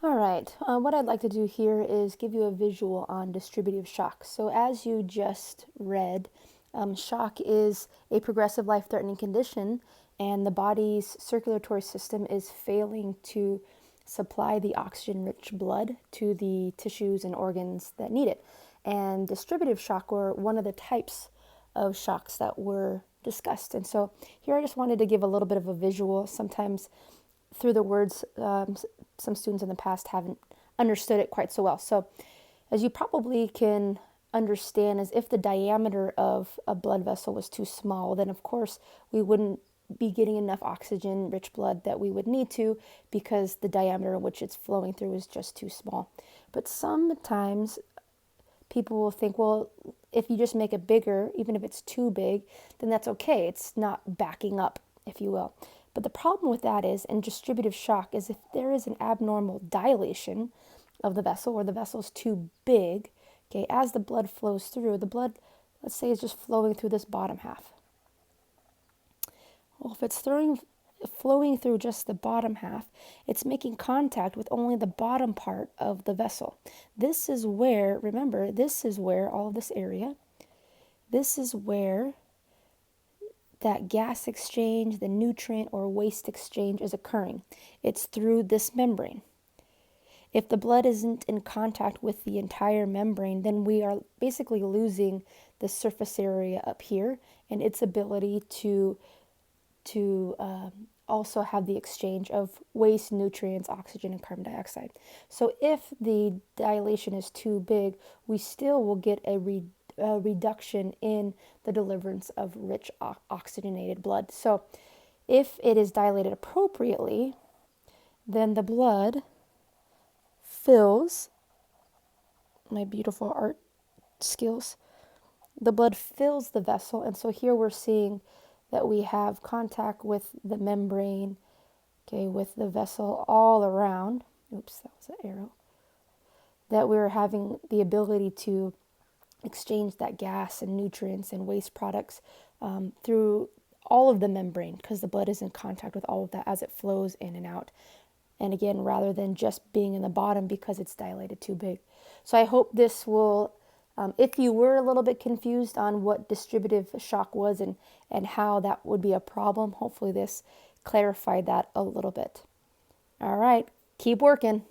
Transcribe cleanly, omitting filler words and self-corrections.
All right, what I'd like to do here is give you a visual on distributive shock. So, as you just read, shock is a progressive life threatening condition, and the body's circulatory system is failing to supply the oxygen rich blood to the tissues and organs that need it. And distributive shock, or one of the types of shocks that were discussed. And so, here I just wanted to give a little bit of a visual. Sometimes through the words, some students in the past haven't understood it quite so well. So, as you probably can understand, is if the diameter of a blood vessel was too small, then of course we wouldn't be getting enough oxygen rich blood that we would need to, because the diameter in which it's flowing through is just too small. But sometimes people will think, well, if you just make it bigger, even if it's too big, then that's okay. It's not backing up, if you will. But the problem with that is, in distributive shock, is if there is an abnormal dilation of the vessel, or the vessel is too big, okay, as the blood flows through, the blood, let's say, is just flowing through this bottom half. Well, if it's flowing through just the bottom half, it's making contact with only the bottom part of the vessel. This is where, remember, this is where all of this area, this is where that gas exchange, the nutrient or waste exchange is occurring. It's through this membrane. If the blood isn't in contact with the entire membrane, then we are basically losing the surface area up here and its ability to also have the exchange of waste, nutrients, oxygen, and carbon dioxide. So if the dilation is too big, we still will get a reduction in the deliverance of rich oxygenated blood. So if it is dilated appropriately, then the blood fills, my beautiful art skills, the blood fills the vessel. And so here we're seeing that we have contact with the membrane, okay, with the vessel all around. Oops, that was an arrow. That we're having the ability to exchange that gas and nutrients and waste products through all of the membrane, because the blood is in contact with all of that as it flows in and out. And again, rather than just being in the bottom because it's dilated too big. So I hope this will, if you were a little bit confused on what distributive shock was and how that would be a problem, hopefully this clarified that a little bit. All right, keep working.